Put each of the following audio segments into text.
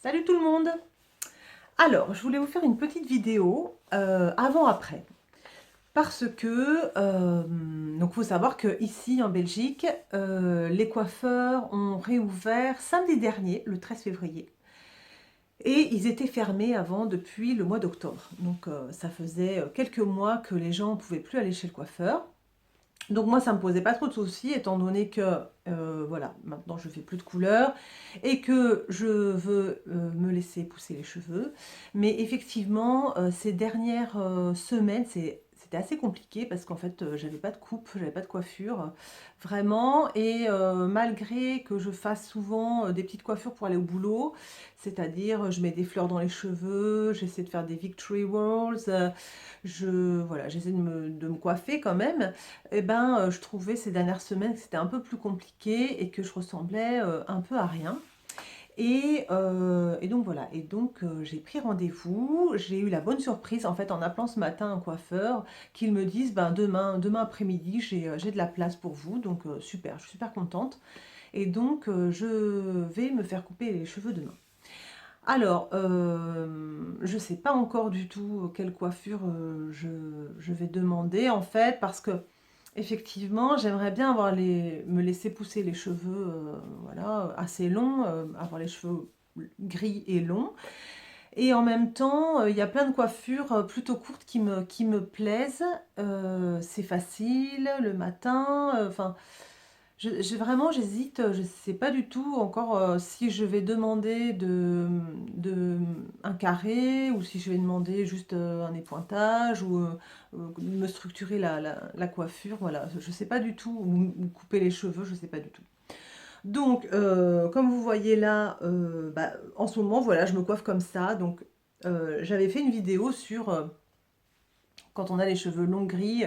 Salut tout le monde! Alors, je voulais vous faire une petite vidéo avant-après. Parce que, donc faut savoir que ici en Belgique, les coiffeurs ont réouvert samedi dernier, le 13 février. Et ils étaient fermés avant depuis le mois d'octobre. Donc ça faisait quelques mois que les gens ne pouvaient plus aller chez le coiffeur. Donc moi, ça me posait pas trop de soucis, étant donné que, voilà, maintenant je fais plus de couleurs et que je veux me laisser pousser les cheveux. Mais effectivement, ces dernières semaines, c'était assez compliqué parce qu'en fait, j'avais pas de coupe, j'avais pas de coiffure, vraiment. Et malgré que je fasse souvent des petites coiffures pour aller au boulot, c'est-à-dire je mets des fleurs dans les cheveux, j'essaie de faire des victory rolls, voilà, j'essaie de me coiffer quand même. Eh ben, je trouvais ces dernières semaines que c'était un peu plus compliqué et que je ressemblais un peu à rien. Et donc voilà, et donc j'ai pris rendez-vous, j'ai eu la bonne surprise en fait en appelant ce matin un coiffeur qu'ils me disent ben, demain après-midi j'ai de la place pour vous, donc super, je suis super contente. Et donc je vais me faire couper les cheveux demain. Alors, je ne sais pas encore du tout quelle coiffure je vais demander en fait, parce que effectivement, j'aimerais bien me laisser pousser les cheveux, voilà, assez longs, avoir les cheveux gris et longs. Et en même temps, il y a plein de coiffures plutôt courtes qui me plaisent. C'est facile le matin, enfin. Vraiment, j'hésite, je ne sais pas du tout encore si je vais demander un carré ou si je vais demander juste un épointage ou me structurer la coiffure, voilà, je ne sais pas du tout, ou couper les cheveux, je ne sais pas du tout. Donc, comme vous voyez là, bah, en ce moment, voilà, je me coiffe comme ça. Donc, j'avais fait une vidéo sur quand on a les cheveux longs gris.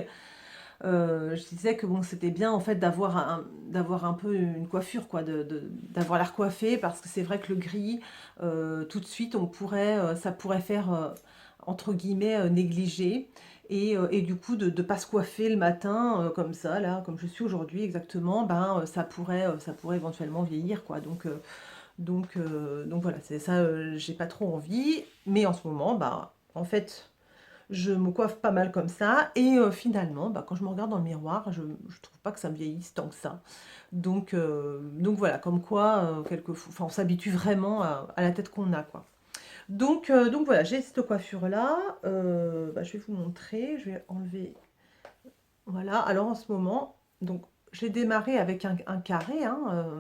Je disais que bon, c'était bien en fait d'avoir un peu une coiffure, quoi, d'avoir l'air coiffé, parce que c'est vrai que le gris, tout de suite, ça pourrait faire, entre guillemets, négligé. Et du coup, de ne pas se coiffer le matin, comme ça, là, comme je suis aujourd'hui exactement, ben, ça pourrait éventuellement vieillir, quoi. Donc voilà, c'est ça, j'ai pas trop envie. Mais en ce moment, bah, en fait, je me coiffe pas mal comme ça et finalement, bah, quand je me regarde dans le miroir, je trouve pas que ça me vieillisse tant que ça. Donc voilà, comme quoi, quelquefois, enfin, on s'habitue vraiment à la tête qu'on a, quoi. Donc voilà, j'ai cette coiffure-là. Bah, je vais vous montrer. Je vais enlever. Voilà, alors en ce moment, donc j'ai démarré avec un carré, hein,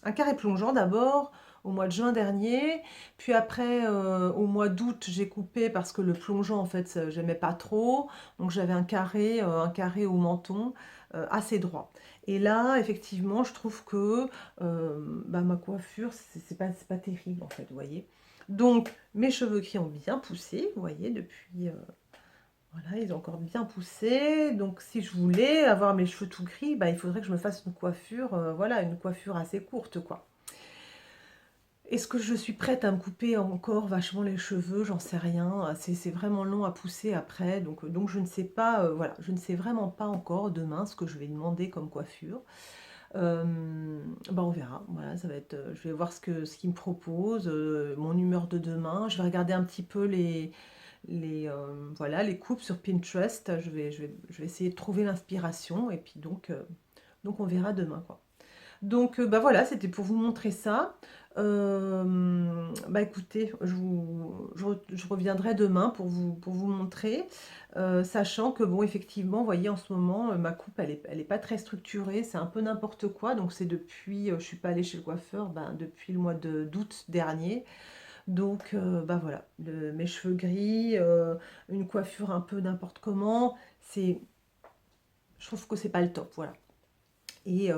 un carré plongeant d'abord au mois de juin dernier, puis après au mois d'août j'ai coupé parce que le plongeant en fait j'aimais pas trop, donc j'avais un carré au menton assez droit. Et là effectivement je trouve que bah, ma coiffure c'est pas terrible en fait, vous voyez. Donc mes cheveux gris ont bien poussé, vous voyez, depuis voilà, ils ont encore bien poussé. Donc si je voulais avoir mes cheveux tout gris, bah, il faudrait que je me fasse une coiffure, voilà, une coiffure assez courte, quoi. Est-ce que je suis prête à me couper encore vachement les cheveux? J'en sais rien. C'est vraiment long à pousser après. Donc je ne sais pas, voilà, je ne sais vraiment pas encore demain ce que je vais demander comme coiffure. Bah, on verra. Voilà, ça va être, je vais voir ce qu'ils me proposent, mon humeur de demain. Je vais regarder un petit peu voilà, les coupes sur Pinterest. Je vais essayer de trouver l'inspiration et puis donc on verra demain, quoi. Donc bah voilà, c'était pour vous montrer ça. Bah écoutez, je reviendrai demain pour vous montrer, sachant que bon, effectivement, vous voyez, en ce moment, ma coupe, elle est pas très structurée, c'est un peu n'importe quoi. Donc c'est depuis, je suis pas allée chez le coiffeur, ben, depuis le mois d'août dernier. Donc, bah voilà, mes cheveux gris, une coiffure un peu n'importe comment, je trouve que c'est pas le top, voilà. Et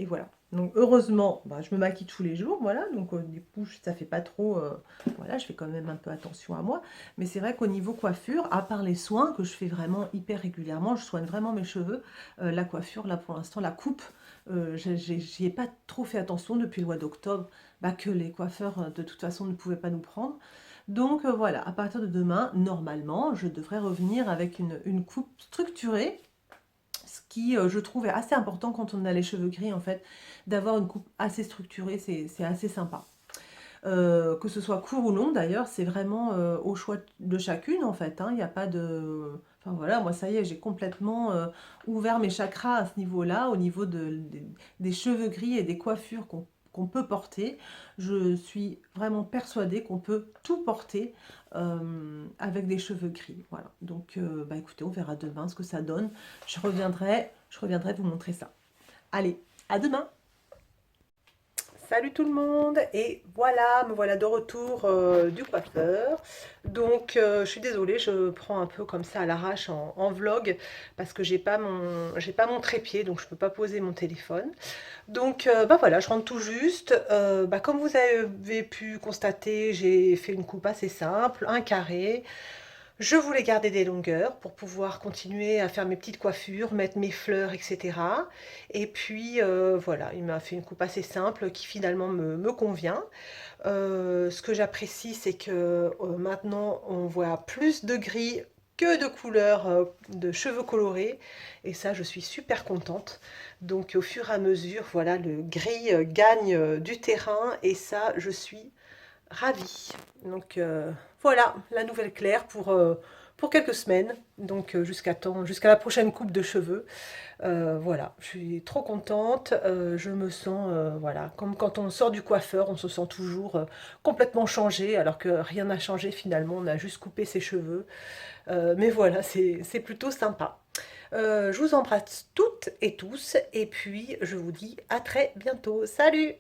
voilà. Donc heureusement, bah, je me maquille tous les jours, voilà. Donc du coup, ça fait pas trop, voilà, je fais quand même un peu attention à moi. Mais c'est vrai qu'au niveau coiffure, à part les soins que je fais vraiment hyper régulièrement, je soigne vraiment mes cheveux. La coiffure, là pour l'instant, la coupe, j'y ai pas trop fait attention depuis le mois d'octobre, bah, que les coiffeurs de toute façon ne pouvaient pas nous prendre. Donc voilà, à partir de demain, normalement, je devrais revenir avec une coupe structurée, ce qui, je trouve, est assez important quand on a les cheveux gris, en fait, d'avoir une coupe assez structurée, c'est assez sympa. que ce soit court ou long d'ailleurs, c'est vraiment au choix de chacune en fait, hein. Il n'y a pas de... Enfin voilà, moi ça y est, j'ai complètement ouvert mes chakras à ce niveau-là, au niveau des cheveux gris et des coiffures qu'on peut porter. Je suis vraiment persuadée qu'on peut tout porter avec des cheveux gris. Voilà. Donc bah écoutez, on verra demain ce que ça donne. Je reviendrai vous montrer ça. Allez, à demain! Salut tout le monde, et voilà, me voilà de retour du coiffeur. Donc je suis désolée, je prends un peu comme ça à l'arrache en vlog parce que j'ai pas mon trépied, donc je peux pas poser mon téléphone. Donc bah voilà, je rentre tout juste. Bah, comme vous avez pu constater, j'ai fait une coupe assez simple, un carré. Je voulais garder des longueurs pour pouvoir continuer à faire mes petites coiffures, mettre mes fleurs, etc. Et puis voilà, il m'a fait une coupe assez simple qui finalement me convient. Ce que j'apprécie, c'est que maintenant on voit plus de gris que de couleurs de cheveux colorés. Et ça, je suis super contente. Donc au fur et à mesure, voilà, le gris gagne du terrain et ça, je suis ravie. Donc voilà, la nouvelle Claire pour quelques semaines, donc jusqu'à la prochaine coupe de cheveux. Voilà, je suis trop contente, je me sens, voilà, comme quand on sort du coiffeur, on se sent toujours complètement changé, alors que rien n'a changé finalement, on a juste coupé ses cheveux. Mais voilà, c'est plutôt sympa. Je vous embrasse toutes et tous, et puis je vous dis à très bientôt. Salut!